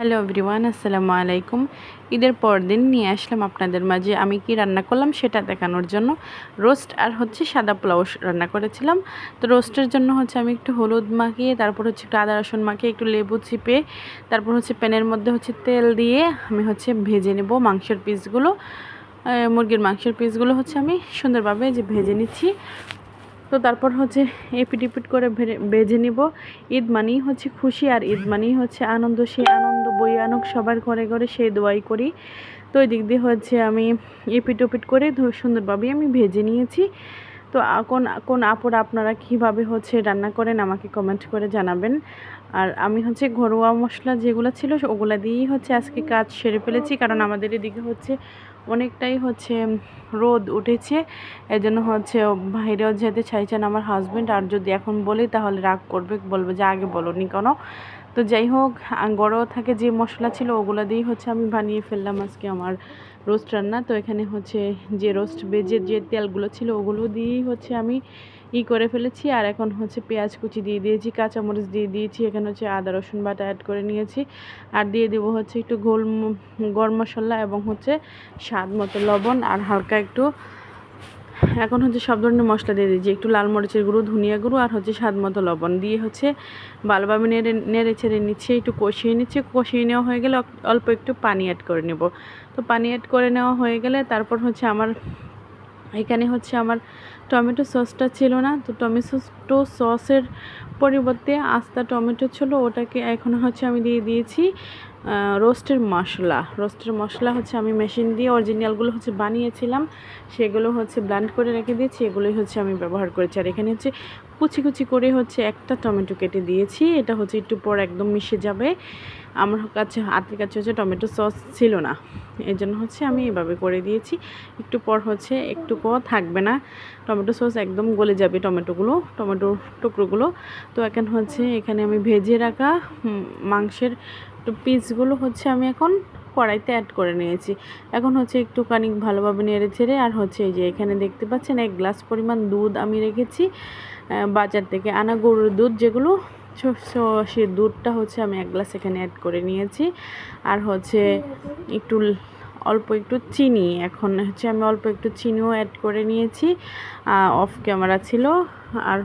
Hello everyone, আসসালামু আলাইকুম। ঈদের পর দিন নিয়ে আসলাম আপনাদের মাঝে আমি কি রান্না করলাম সেটা দেখানোর জন্য। রোস্ট আর সাদা পোলাও রান্না করেছিলাম। তো রোস্টের জন্য আমি একটু হলুদ মাখিয়ে, তারপর একটু আদা রসুন মাখিয়ে, একটু লেবু চিপে, তারপর প্যানের মধ্যে তেল দিয়ে আমি ভেজে নেব মাংসের পিসগুলো। মুরগির মাংসের পিসগুলো আমি সুন্দরভাবে ভেজে নিচ্ছি। তো তারপর এপিট ইপিট করে ভেজে নিব। ঈদ মানেই খুশি, আর ঈদ মানেই আনন্দ। সেই আনন্দ বই আনুক সবার ঘরে ঘরে, সেই দোয়াই করি। তো ওই দিক দিয়ে আমি এপিট ওপিট করে সুন্দরভাবে আমি ভেজে নিয়েছি। তো কোন কোন আপুরা আপনারা কীভাবে রান্না করেন আমাকে কমেন্ট করে জানাবেন। আর আমি ঘরোয়া মশলা যেগুলো ছিল ওগুলো দিয়েই আজকে কাজ সেরে ফেলেছি, কারণ আমাদের এদিকে অনেকটাই রোদ উঠেছে। এই জন্য বাইরেও যেতে চাইছেন আমার হাজব্যান্ড। আর যদি এখন বলি তাহলে রাগ করবে, বলবে যে আগে বলোনি কেন। তো যাই হোক, গড়ও থাকে যে মশলা ছিল ওগুলো দিয়েই আমি বানিয়ে ফেললাম আজকে আমার রোস্ট রান্না। তো এখানে যে রোস্ট ভেজে যে তেলগুলো ছিল ওগুলো দিয়েই আমি করে ফেলেছি। আর এখন পেঁয়াজ কুচি দিয়ে দিয়েছি, কাঁচামরিচ দিয়ে দিয়েছি, এখানে আদা রসুন বাটা অ্যাড করে নিয়েছি। আর দিয়ে দেবো একটু গরম মশলা এবং স্বাদ মতো লবণ, আর হালকা একটু এখন সব ধরনের মশলা দিয়ে দিয়েছি, একটু লাল মরিচের গুঁড়ো, ধনিয়া গুঁড়ো, আর স্বাদ মতো লবণ দিয়ে ভালোভাবে নেড়ে ছেড়ে নিচ্ছে, একটু কষিয়ে নিচ্ছে। কষিয়ে নেওয়া হয়ে গেলে অল্প একটু পানি অ্যাড করে নেব। তো পানি অ্যাড করে নেওয়া হয়ে গেলে তারপর আমার এখানে আমার টমেটো সসটা ছিল না। তো টমেটো সসের পরিবর্তে আস্তা টমেটো ছিল, ওটাকে এখন আমি দিয়ে দিয়েছি রোস্টের মশলা আমি মেশিন দিয়ে অরিজিনালগুলো বানিয়েছিলাম, সেগুলো ব্লেন্ড করে রেখে দিয়েছি। এগুলোই আমি ব্যবহার করেছি। আর এখানে কুচি কুচি করে একটা টমেটো কেটে দিয়েছি। এটা একটু পর একদম মিশে যাবে। আমার হাতের কাছে টমেটো সস ছিল না, এই জন্য আমি এভাবে করে দিয়েছি। একটু পর একটুকুও থাকবে না, টমেটো সস একদম গলে যাবে টমেটো টুকরোগুলো। তো এখন এখানে আমি ভেজে রাখা মাংসের পিসগুলো আমি এখন কড়াইতে অ্যাড করে নিয়েছি। এখন একটুখানি ভালোভাবে নেড়ে ছেড়ে, আর এই যে এখানে দেখতে পাচ্ছেন 1 গ্লাস পরিমাণ দুধ আমি রেখেছি, বাজার থেকে আনা গরুর দুধ যেগুলো। সেই দুধটা আমি 1 গ্লাস এখানে অ্যাড করে নিয়েছি। আর একটু অল্প একটু চিনি, এখন আমি অল্প একটু চিনিও অ্যাড করে নিয়েছি, অফ ক্যামেরা ছিল। আর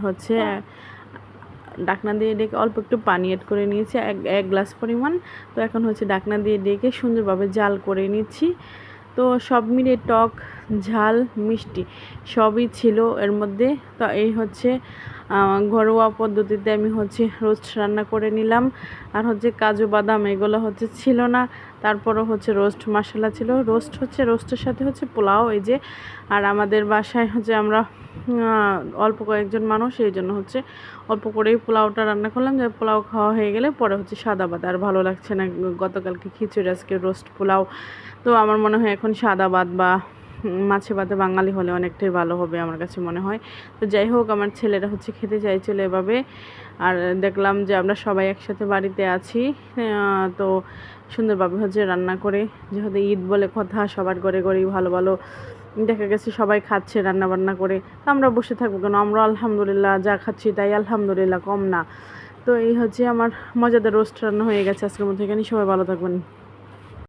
ঢাকনা দিয়ে ডেকে অল্প একটু পানি অ্যাড করে নিয়েছি, এক গ্লাস পরিমাণ। তো এখন ঢাকনা দিয়ে ডেকে সুন্দরভাবে জাল করে নিচ্ছি। তো সব মিলে টক ঝাল মিষ্টি সবই ছিল এর মধ্যে। তো এই ঘরোয়া পদ্ধতিতে আমি রোস্ট রান্না করে নিলাম। আর কাজু বাদাম এগুলো ছিল না, তারপরও রোস্ট মশলা ছিল। রোস্টের সাথে পোলাও এই যে। আর আমাদের বাসায় আমরা অল্প কয়েকজন মানুষ, এই জন্য অল্প করেই পোলাওটা রান্না করলাম। যে পোলাও খাওয়া হয়ে গেলে পরে সাদা ভাত আর ভালো লাগছে না। গতকালকে খিচুড়ি, আজকে রোস্ট পোলাও। তো আমার মনে হয় এখন সাদা ভাত বা মাছে ভাতে বাঙালি হলে অনেকটাই ভালো হবে আমার কাছে মনে হয়। তো যাই হোক, আমার ছেলেরা খেতে চাইছিল এভাবে। আর দেখলাম যে আমরা সবাই একসাথে বাড়িতে আছি, তো সুন্দরভাবে রান্না করে, যেহেতু ঈদ বলে কথা, সবার ঘরে ঘরেই ভালো ভালো দেখা গেছে সবাই খাচ্ছে রান্না বান্না করে। তো আমরা বসে থাকবো কেন? আমরা আলহামদুলিল্লাহ যা খাচ্ছি তাই আলহামদুলিল্লাহ, কম না। তো এই আমার মজাদার রোস্ট রান্না হয়ে গেছে আজকের মধ্যে। এখানে সবাই ভালো থাকবেন।